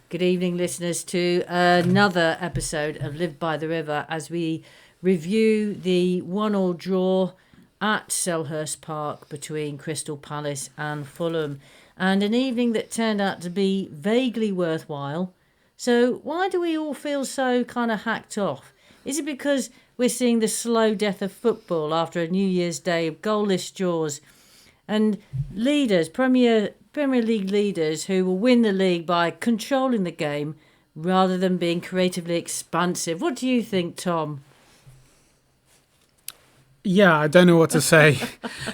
Good evening, listeners, to another episode of Live by the River as we review the 1-1 draw at Selhurst Park between Crystal Palace and Fulham. And an evening that turned out to be vaguely worthwhile. So why do we all feel so kind of hacked off? Is it because we're seeing the slow death of football after a New Year's Day of goalless draws? And leaders, Premier League leaders who will win the league by controlling the game rather than being creatively expansive. What do you think, Tom? Yeah, I don't know what to say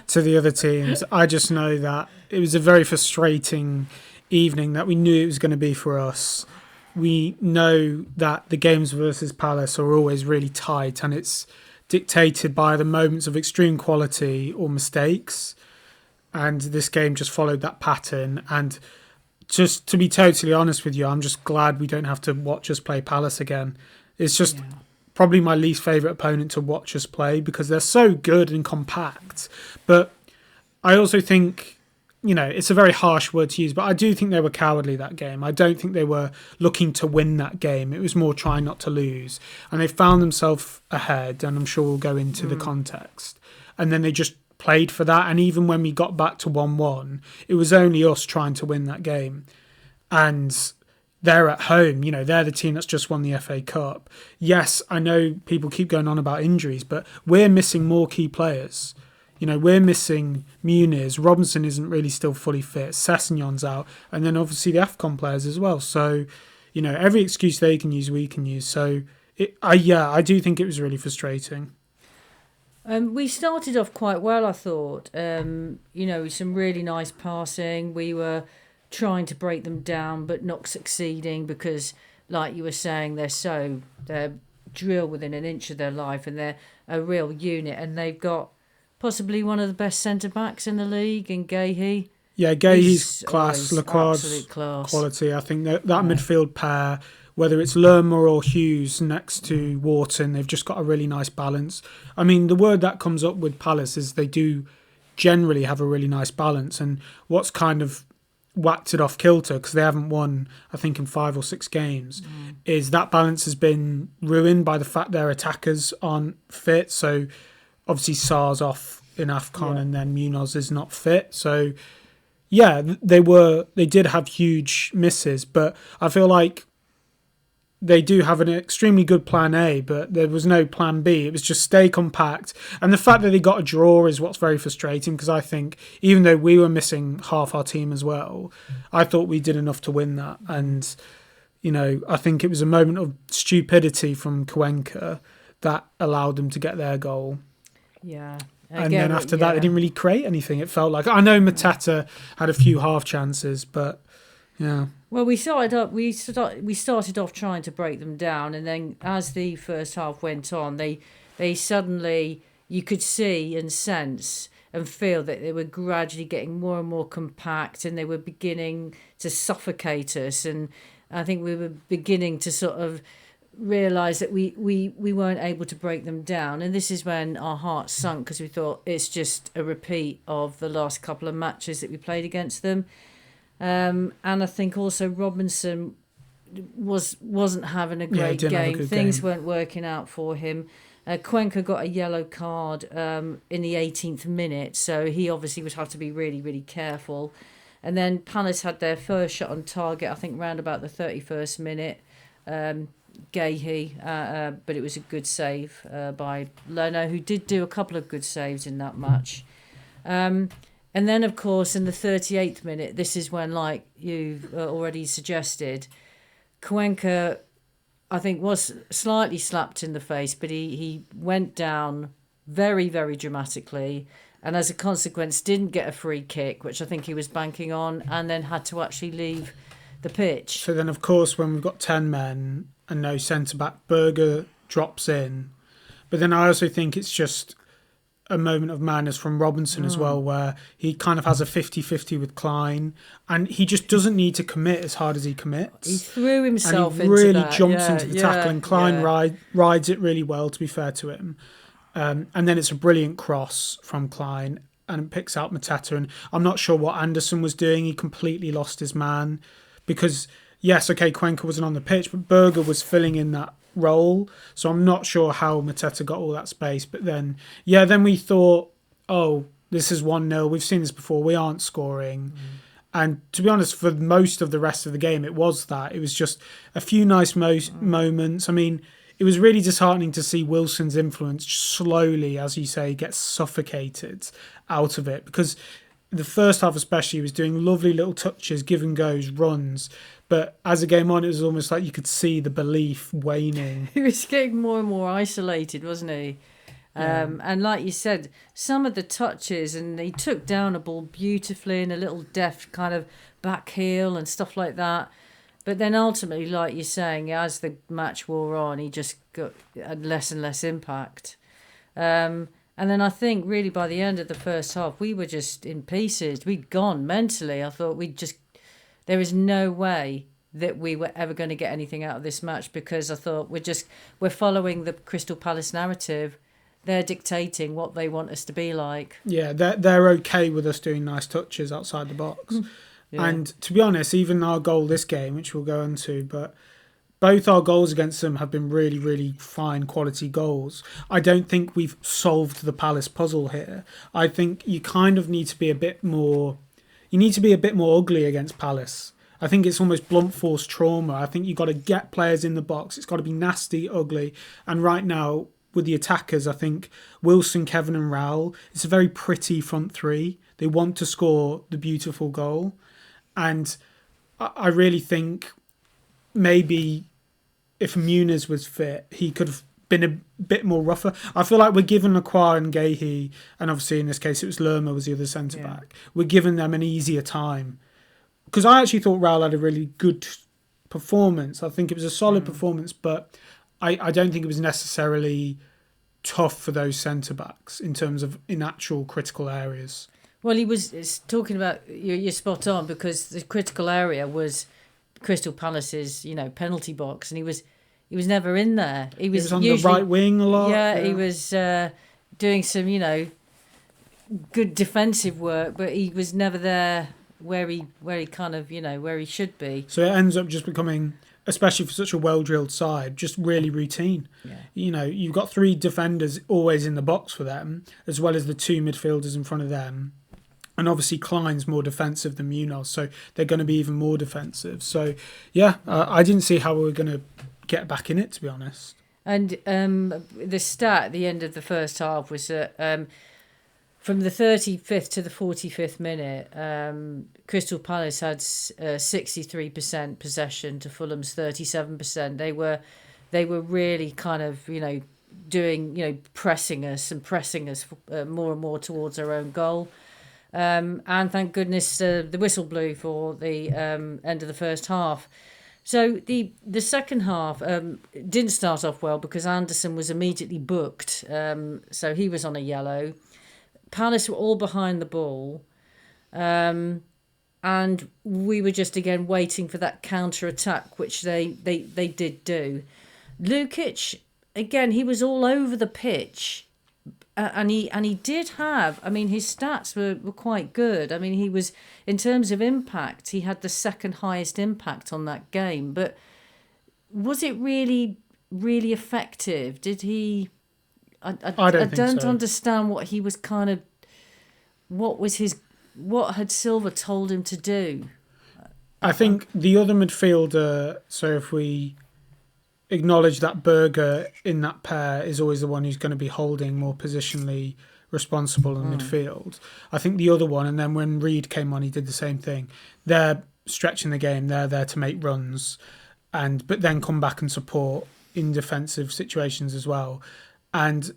to the other teams. I just know that it was a very frustrating evening that we knew it was going to be for us. We know that the games versus Palace are always really tight and it's dictated by the moments of extreme quality or mistakes. And this game just followed that pattern. And just to be totally honest with you, I'm just glad we don't have to watch us play Palace again. It's just probably my least favourite opponent to watch us play because they're so good and compact. But I also think, it's a very harsh word to use, but I do think they were cowardly that game. I don't think they were looking to win that game. It was more trying not to lose. And they found themselves ahead, and I'm sure we'll go into the context. And then they just played for that, and even when we got back to 1-1, it was only us trying to win that game. And they're at home, they're the team that's just won the FA Cup. Yes, I know people keep going on about injuries, but we're missing more key players. We're missing Muniz. Robinson isn't really still fully fit. Sessegnon's out. And then obviously the AFCON players as well. So, every excuse they can use, we can use. So, I do think it was really frustrating. We started off quite well, I thought. Some really nice passing. We were trying to break them down, but not succeeding because, like you were saying, they're drilled within an inch of their life and they're a real unit. And they've got possibly one of the best centre-backs in the league in Gahey. Yeah, Gahey's class, absolute class. Quality. I think that midfield pair, whether it's Lerma or Hughes next to Wharton, they've just got a really nice balance. I mean, the word that comes up with Palace is they do generally have a really nice balance. And what's kind of whacked it off kilter, because they haven't won, I think, in 5 or 6 games, is that balance has been ruined by the fact their attackers aren't fit. So obviously Sarr's off in AFCON and then Munoz is not fit. So yeah, they did have huge misses, but I feel like they do have an extremely good plan A, but there was no plan B. It was just stay compact. And the fact that they got a draw is what's very frustrating, because I think even though we were missing half our team as well, I thought we did enough to win that. And, I think it was a moment of stupidity from Cuenca that allowed them to get their goal. Yeah. And then after that, they didn't really create anything. It felt like, I know Mateta had a few half chances, but yeah. Well, we started off trying to break them down, and then as the first half went on, they suddenly, you could see and sense and feel that they were gradually getting more and more compact, and they were beginning to suffocate us. And I think we were beginning to sort of realise that we weren't able to break them down. And this is when our hearts sunk, because we thought it's just a repeat of the last couple of matches that we played against them. And I think also Robinson wasn't having a great game. Things weren't working out for him. Cuenca got a yellow card in the 18th minute, so he obviously would have to be really, really careful. And then Palace had their first shot on target, I think, round about the 31st minute. Gahey, but it was a good save by Lerma, who did do a couple of good saves in that match. And then, of course, in the 38th minute, this is when, like you've already suggested, Cuenca, I think, was slightly slapped in the face, but he went down very, very dramatically, and as a consequence didn't get a free kick, which I think he was banking on, and then had to actually leave the pitch. So then, of course, when we've got 10 men and no centre-back, Berger drops in. But then I also think it's just a moment of madness from Robinson as well, where he kind of has a 50-50 with Klein, and he just doesn't need to commit as hard as he commits. He threw himself and he really into that. jumps into the tackle, and Klein rides it really well, to be fair to him. And then it's a brilliant cross from Klein, and it picks out Mateta. And I'm not sure what Anderson was doing. He completely lost his man, because yes, okay, Cuenca wasn't on the pitch, but Berger was filling in that role. So I'm not sure how Mateta got all that space. But then, then we thought, oh, this is 1-0. We've seen this before. We aren't scoring. And to be honest, for most of the rest of the game, it was that. It was just a few nice moments. I mean, it was really disheartening to see Wilson's influence slowly, as you say, get suffocated out of it. Because the first half especially, he was doing lovely little touches, give and goes, runs. But as the game on, it was almost like you could see the belief waning. He was getting more and more isolated, wasn't he? And like you said, some of the touches, and he took down a ball beautifully in a little deft kind of back heel and stuff like that. But then ultimately, like you're saying, as the match wore on, he just had less and less impact. And then I think really by the end of the first half, we were just in pieces. We'd gone mentally. I thought there is no way that we were ever going to get anything out of this match, because I thought we're following the Crystal Palace narrative. They're dictating what they want us to be like. Yeah, they're okay with us doing nice touches outside the box. Yeah. And to be honest, even our goal this game, which we'll go into, but both our goals against them have been really, really fine quality goals. I don't think we've solved the Palace puzzle here. I think you kind of need to be a bit more... You need to be a bit more ugly against Palace. I think it's almost blunt force trauma. I think you've got to get players in the box. It's got to be nasty, ugly. And right now, with the attackers, I think Wilson, Kevin and Raul, it's a very pretty front three. They want to score the beautiful goal. And I really think maybe if Muniz was fit, he could have been a bit more rougher. I feel like we're giving Acquar and Gahey, and obviously in this case it was Lerma was the other centre-back. We're giving them an easier time. Because I actually thought Raul had a really good performance. I think it was a solid performance, but I don't think it was necessarily tough for those centre-backs in terms of in actual critical areas. Well, it's talking about, you're spot on, because the critical area was Crystal Palace's, penalty box, and he was never in there. He was on usually, the right wing a lot. Yeah, he was doing some, good defensive work, but he was never there where he kind of, where he should be. So it ends up just becoming, especially for such a well-drilled side, just really routine. Yeah. You've got 3 defenders always in the box for them, as well as the 2 midfielders in front of them. And obviously Klein's more defensive than Munoz, so they're going to be even more defensive. So, I didn't see how we were going to get back in it, to be honest. And the stat at the end of the first half was that from the 35th to the 45th minute, Crystal Palace had 63% possession to Fulham's 37%. They were really kind of, doing, pressing us more and more towards our own goal. And thank goodness the whistle blew for the end of the first half. So the second half didn't start off well because Anderson was immediately booked. So he was on a yellow. Palace were all behind the ball. And we were just again waiting for that counter-attack, which they did do. Lukic, again, he was all over the pitch. And he did have, his stats were quite good. He was, in terms of impact, he had the second highest impact on that game. But was it really, really effective? Did he... I don't understand what he was kind of... What had Silva told him to do? I think the other midfielder, so if we acknowledge that Berger in that pair is always the one who's going to be holding more positionally responsible in midfield. I think the other one, and then when Reed came on, he did the same thing. They're stretching the game. They're there to make runs, but then come back and support in defensive situations as well. And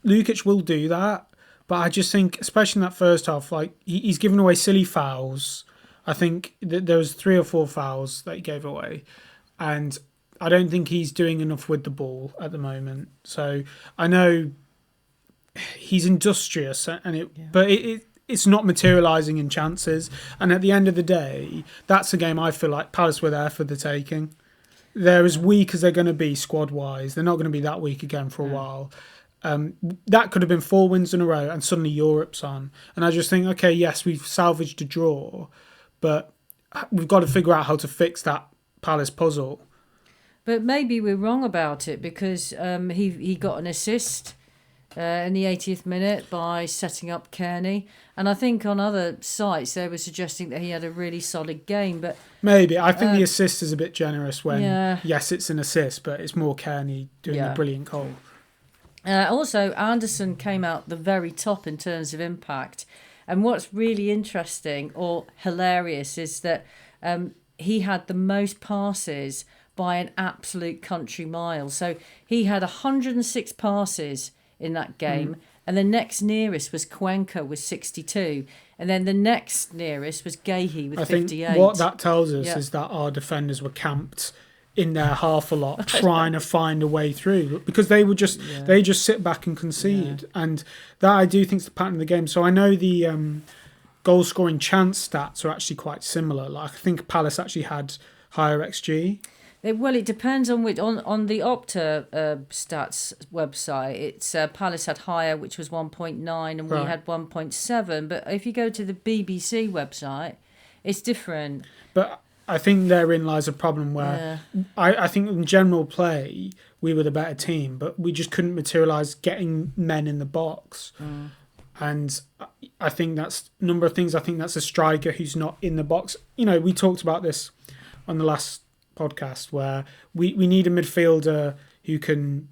Lukic will do that, but I just think, especially in that first half, like he's given away silly fouls. I think that there was 3 or 4 fouls that he gave away, and I don't think he's doing enough with the ball at the moment. So I know he's industrious, but it's not materialising in chances. And at the end of the day, that's a game I feel like Palace were there for the taking. They're as weak as they're going to be squad-wise. They're not going to be that weak again for a while. That could have been 4 wins in a row, and suddenly Europe's on. And I just think, okay, yes, we've salvaged a draw, but we've got to figure out how to fix that Palace puzzle. But maybe we're wrong about it because he got an assist in the 80th minute by setting up Cairney. And I think on other sites they were suggesting that he had a really solid game. But maybe. I think the assist is a bit generous when, yeah. yes, it's an assist, but it's more Cairney doing a brilliant goal. Also, Anderson came out the very top in terms of impact. And what's really interesting or hilarious is that he had the most passes by an absolute country mile. So he had 106 passes in that game. And the next nearest was Cuenca with 62. And then the next nearest was Gahey with 58. I think what that tells us is that our defenders were camped in their half a lot, trying to find a way through, because they would just they just sit back and concede. And that, I do think, is the pattern of the game. So I know the goal scoring chance stats are actually quite similar. Like, I think Palace actually had higher XG. Well, it depends on which on the Opta stats website. It's Palace had higher, which was 1.9, and we had 1.7. But if you go to the BBC website, it's different. But I think therein lies a problem where I think in general play we were the better team, but we just couldn't materialise getting men in the box. And I think that's a number of things. I think that's a striker who's not in the box. You know, we talked about this on the last podcast where we need a midfielder who can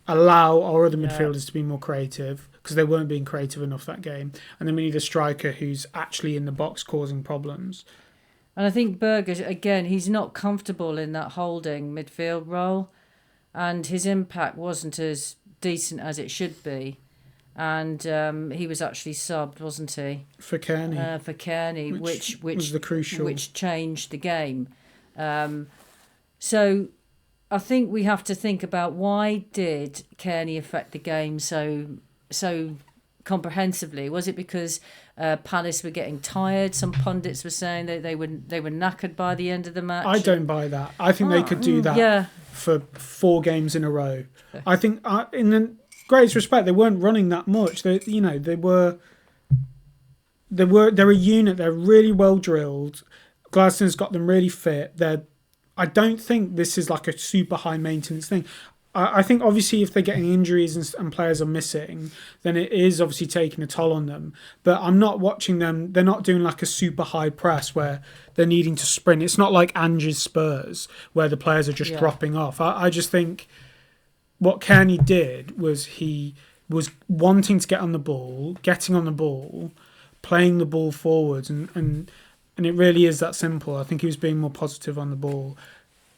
allow our other midfielders to be more creative, because they weren't being creative enough that game. And then we need a striker who's actually in the box causing problems. And I think Berger, again, he's not comfortable in that holding midfield role, and his impact wasn't as decent as it should be. And he was actually subbed, wasn't he? For Cairney. Which was the crucial, which changed the game. So I think we have to think about, why did Cairney affect the game so comprehensively? Was it because Palace were getting tired? Some pundits were saying that they were knackered by the end of the match. I don't buy that. I think they could do that for 4 games in a row. I think, in the greatest respect, they weren't running that much. They're a unit. They're really well drilled. Gladstone's got them really fit. I don't think this is like a super high maintenance thing. I think obviously if they're getting injuries and players are missing, then it is obviously taking a toll on them. But I'm not watching them. They're not doing like a super high press where they're needing to sprint. It's not like Ange's Spurs where the players are just dropping off. I just think what Cairney did was he was wanting to get on the ball, getting on the ball, playing the ball forwards, and it really is that simple. I think he was being more positive on the ball.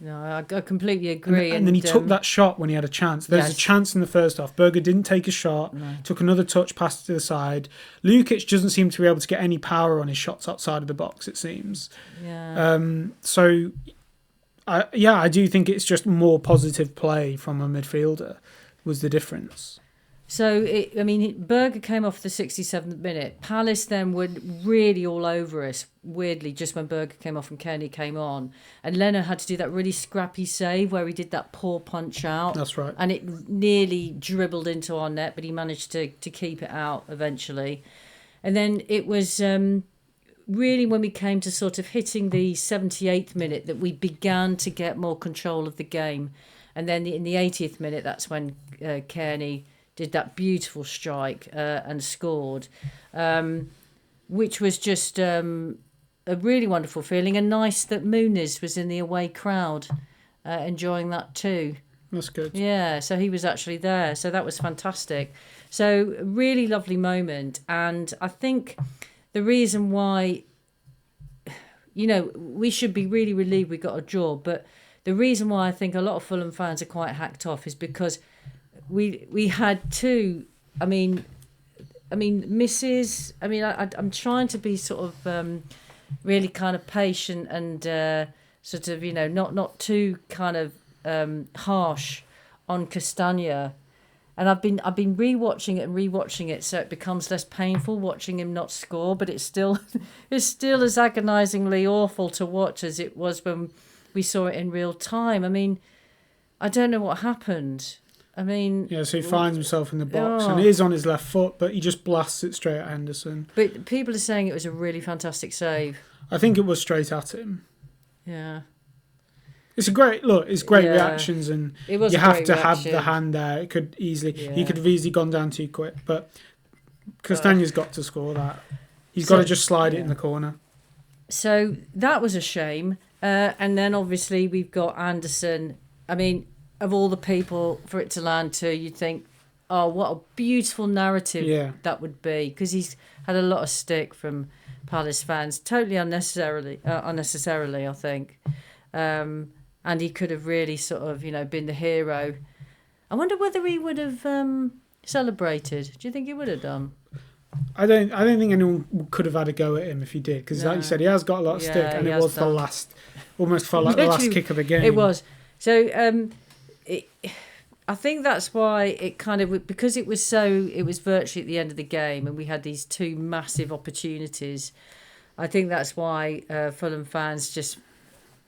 No, I completely agree. And then he took that shot when he had a chance. There was a chance in the first half. Berger didn't take a shot, took another touch, passed to the side. Lukic doesn't seem to be able to get any power on his shots outside of the box, it seems. I do think it's just more positive play from a midfielder was the difference. So, Berger came off the 67th minute. Palace then were really all over us, weirdly, just when Berger came off and Cairney came on. And Leno had to do that really scrappy save where he did that poor punch out. That's right. And it nearly dribbled into our net, but he managed to keep it out eventually. And then it was really when we came to sort of hitting the 78th minute that we began to get more control of the game. And then in the 80th minute, that's when Cairney did that beautiful strike and scored, which was just a really wonderful feeling, and nice that Muniz was in the away crowd enjoying that too. That's good. Yeah, so he was actually there, so that was fantastic. So really lovely moment, and I think the reason why, we should be really relieved we got a draw, but the reason why I think a lot of Fulham fans are quite hacked off is because we had 2. Misses. I'm trying to be sort of really kind of patient and sort of not too kind of harsh on Castagna. And I've been rewatching it, so it becomes less painful watching him not score. But it's still as agonisingly awful to watch as it was when we saw it in real time. I don't know what happened. So he finds himself in the box and it is on his left foot, but he just blasts it straight at Henderson. But people are saying it was a really fantastic save. I think it was straight at him. Yeah. It's a great look. It's great Yeah. reactions, and It was you a have great to have reaction. the hand there. It could easily, Yeah. he could have easily gone down too quick, but Castagna's got to score that. He's So- got to just slide it in yeah. the corner. So that was a shame. And then obviously we've got Anderson. I mean, of all the people for it to land to, you'd think, oh, what a beautiful narrative Yeah. that would be, because he's had a lot of stick from Palace fans, totally unnecessarily, I think. And he could have really sort of, been the hero. I wonder whether he would have celebrated. Do you think he would have done? I don't think anyone could have had a go at him if he did, because like you No. said, he has got a lot of Yeah, stick, and he it has was the done. almost felt like the last Literally, kick of the game. It was. So I think that's why it kind of, because it was virtually at the end of the game and we had these two massive opportunities. I think that's why Fulham fans just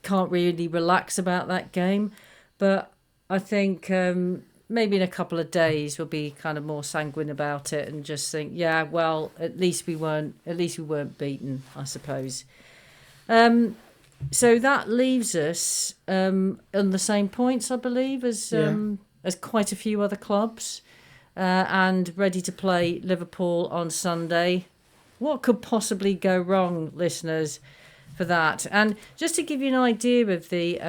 can't really relax about that game. But I think maybe in a couple of days we'll be kind of more sanguine about it and just think, yeah, well, at least we weren't beaten, I suppose. So that leaves us on the same points, I believe, as quite a few other clubs, and ready to play Liverpool on Sunday. What could possibly go wrong, listeners, for that? And just to give you an idea of the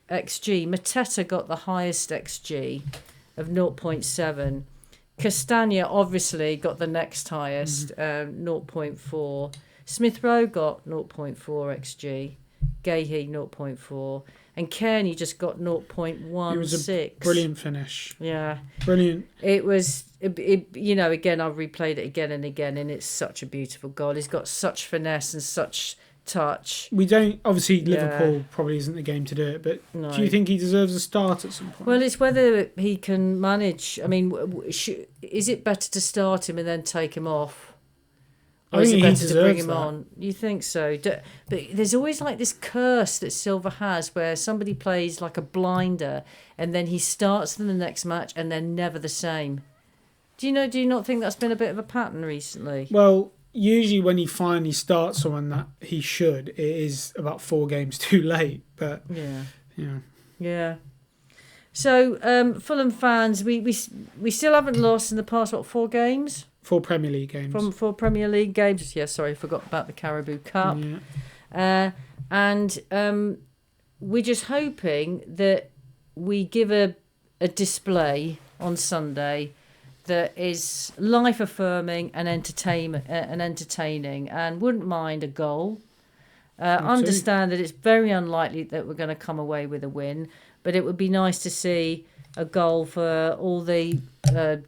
XG, Mateta got the highest XG of 0.7. Castagna obviously got the next highest, 0.4. Smith Rowe got 0.4 XG. Gahey 0.4, and Cairney just got 0.16. It was a brilliant finish. Yeah, Brilliant. it was. Again, I've replayed it again and again, and it's such a beautiful goal. He's got such finesse and such touch. We don't obviously Yeah. Liverpool probably isn't the game to do it, but No. do you think he deserves a start at some point? Well, it's whether he can manage. I mean, is it better to start him and then take him off? Or I is it think he better to bring deserves him that. on? You think so? But there's always like this curse that Silva has where somebody plays like a blinder and then he starts them the next match and they're never the same. Do you not think that's been a bit of a pattern recently? Well, usually when he finally starts someone that he should, it is about 4 games too late. But Yeah. So Fulham fans, we still haven't lost in the past 4 games? 4 Premier League games. From 4 Premier League games. Yeah, sorry, I forgot about the Carabao Cup. Yeah. And we're just hoping that we give a display on Sunday that is life-affirming and entertaining, and wouldn't mind a goal. Understand that it's very unlikely that we're going to come away with a win, but it would be nice to see a goal for all the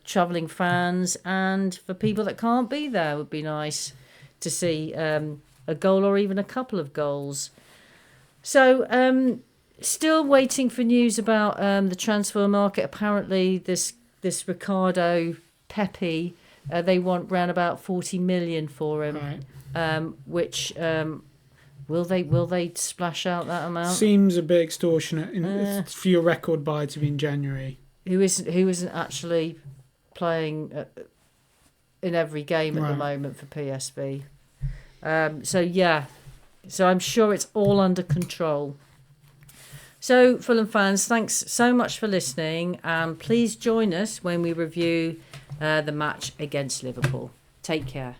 travelling fans, and for people that can't be there, it would be nice to see a goal or even a couple of goals. So still waiting for news about the transfer market. Apparently this Ricardo Pepe, they want round about 40 million for him. Right. Which will they splash out that amount? Seems a bit extortionate for your record buy to be in January. Who isn't actually playing in every game at the moment for PSV. So I'm sure it's all under control. So Fulham fans, thanks so much for listening, and please join us when we review the match against Liverpool. Take care.